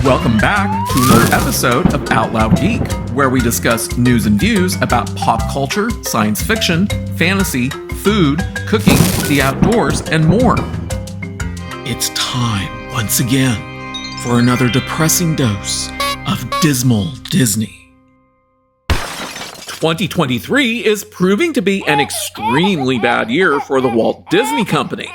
Welcome back to another episode of Out Loud Geek, where we discuss news and views about pop culture, science fiction, fantasy, food, cooking, the outdoors, and more. It's time, once again, for another depressing dose of dismal Disney. 2023 is proving to be an extremely bad year for the Walt Disney Company.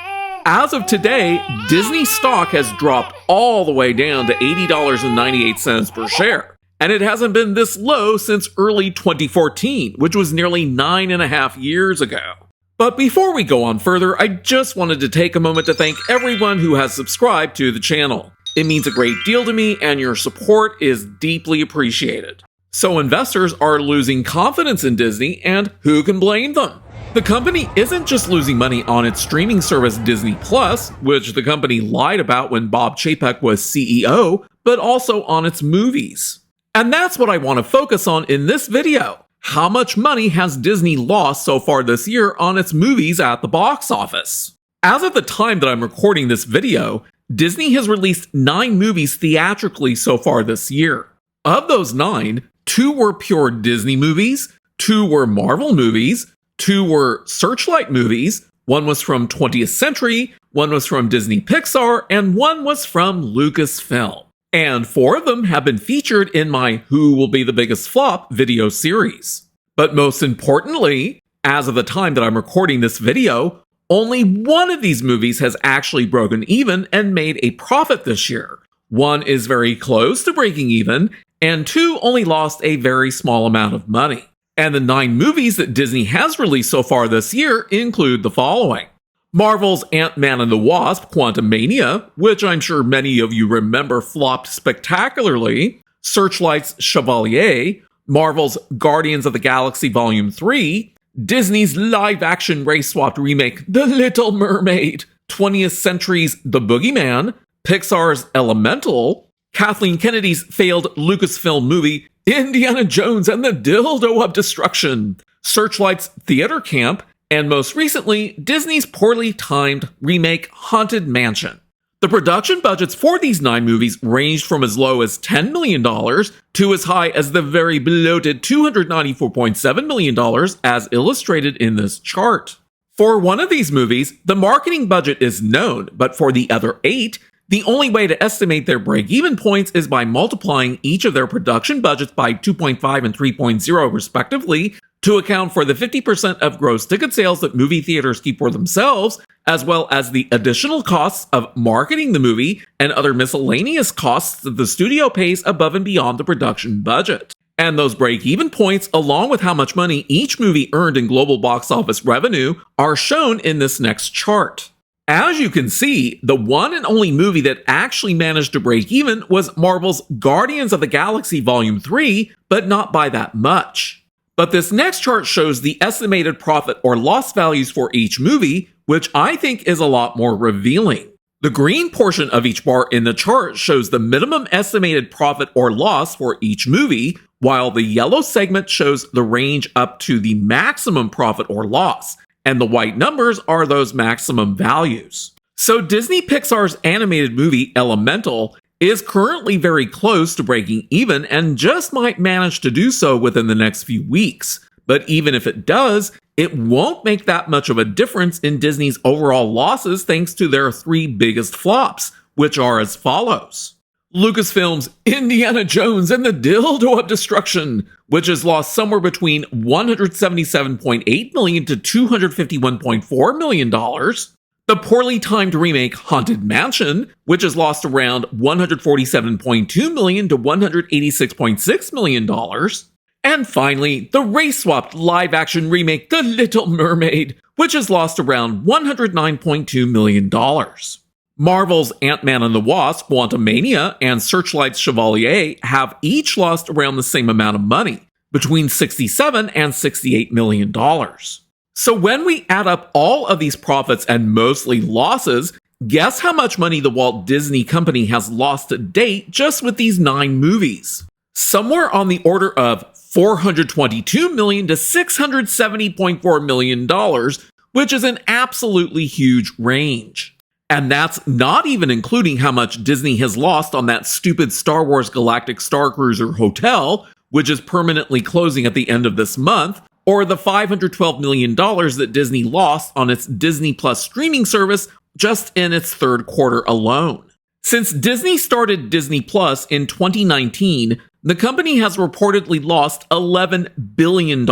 As of today, Disney stock has dropped all the way down to $80.98 per share. And it hasn't been this low since early 2014, which was nearly 9.5 years ago. But before we go on further, I just wanted to take a moment to thank everyone who has subscribed to the channel. It means a great deal to me, and your support is deeply appreciated. So investors are losing confidence in Disney, and who can blame them? The company isn't just losing money on its streaming service Disney Plus, which the company lied about when Bob Chapek was CEO, but also on its movies. And that's what I want to focus on in this video. How much money has Disney lost so far this year on its movies at the box office? As of the time that I'm recording this video, Disney has released 9 movies theatrically so far this year. Of those 9, 2 were pure Disney movies, 2 were Marvel movies, 2 were Searchlight movies, 1 was from 20th Century, 1 was from Disney Pixar, and 1 was from Lucasfilm. And 4 of them have been featured in my Who Will Be the Biggest Flop video series. But most importantly, as of the time that I'm recording this video, only 1 of these movies has actually broken even and made a profit this year. 1 is very close to breaking even, and 2 only lost a very small amount of money. And the 9 movies that Disney has released so far this year include the following. Marvel's Ant-Man and the Wasp: Quantumania, which I'm sure many of you remember flopped spectacularly. Searchlight's Chevalier, Marvel's Guardians of the Galaxy Volume 3, Disney's live-action race-swapped remake The Little Mermaid, 20th Century's The Boogeyman, Pixar's Elemental, Kathleen Kennedy's failed Lucasfilm movie Indiana Jones and the Dildo of Destruction, Searchlight's Theater Camp, and most recently, Disney's poorly timed remake Haunted Mansion. The production budgets for these 9 movies ranged from as low as $10 million to as high as the very bloated $294.7 million as illustrated in this chart. For one of these movies, the marketing budget is known, but for the other 8, the only way to estimate their break-even points is by multiplying each of their production budgets by 2.5 and 3.0 respectively to account for the 50% of gross ticket sales that movie theaters keep for themselves, as well as the additional costs of marketing the movie and other miscellaneous costs that the studio pays above and beyond the production budget. And those break-even points, along with how much money each movie earned in global box office revenue, are shown in this next chart. As you can see, the one and only movie that actually managed to break even was Marvel's Guardians of the Galaxy Volume 3, but not by that much. But this next chart shows the estimated profit or loss values for each movie, which I think is a lot more revealing. The green portion of each bar in the chart shows the minimum estimated profit or loss for each movie, while the yellow segment shows the range up to the maximum profit or loss. And the white numbers are those maximum values. So Disney Pixar's animated movie Elemental is currently very close to breaking even and just might manage to do so within the next few weeks. But even if it does, it won't make that much of a difference in Disney's overall losses thanks to their 3 biggest flops, which are as follows. Lucasfilm's Indiana Jones and the Dildo of Destruction, which has lost somewhere between $177.8 million to $251.4 million. The poorly timed remake Haunted Mansion, which has lost around $147.2 million to $186.6 million. And finally, the race-swapped live-action remake The Little Mermaid, which has lost around $109.2 million. Marvel's Ant-Man and the Wasp: Quantumania and Searchlight's Chevalier have each lost around the same amount of money, between $67 and $68 million. So when we add up all of these profits and mostly losses, guess how much money the Walt Disney Company has lost to date just with these 9 movies? Somewhere on the order of $422 million to $670.4 million, which is an absolutely huge range. And that's not even including how much Disney has lost on that stupid Star Wars Galactic Star Cruiser hotel, which is permanently closing at the end of this month, or the $512 million that Disney lost on its Disney Plus streaming service just in its third quarter alone. Since Disney started Disney Plus in 2019, the company has reportedly lost $11 billion.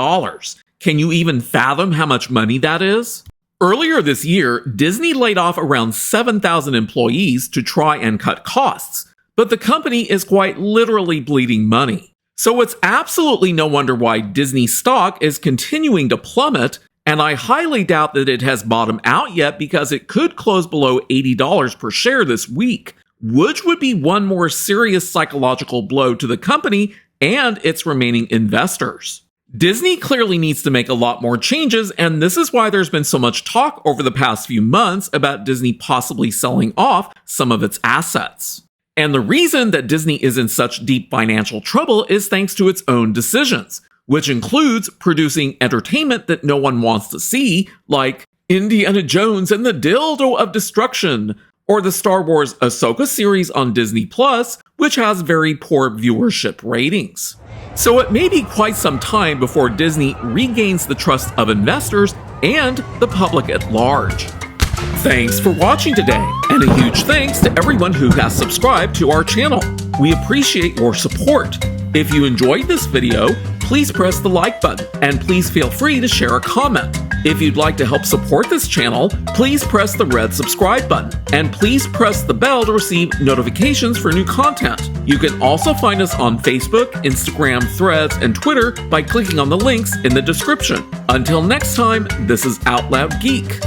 Can you even fathom how much money that is? Earlier this year, Disney laid off around 7,000 employees to try and cut costs, but the company is quite literally bleeding money. So it's absolutely no wonder why Disney stock is continuing to plummet, and I highly doubt that it has bottomed out yet because it could close below $80 per share this week, which would be one more serious psychological blow to the company and its remaining investors. Disney clearly needs to make a lot more changes, and this is why there's been so much talk over the past few months about Disney possibly selling off some of its assets. And the reason that Disney is in such deep financial trouble is thanks to its own decisions, which includes producing entertainment that no one wants to see, like Indiana Jones and the Dildo of Destruction, or the Star Wars Ahsoka series on Disney Plus, which has very poor viewership ratings. So it may be quite some time before Disney regains the trust of investors and the public at large. Thanks for watching today, and a huge thanks to everyone who has subscribed to our channel. We appreciate your support. If you enjoyed this video, please press the like button, and please feel free to share a comment. If you'd like to help support this channel, please press the red subscribe button, and please press the bell to receive notifications for new content. You can also find us on Facebook, Instagram, Threads, and Twitter by clicking on the links in the description. Until next time, this is Out Loud Geek.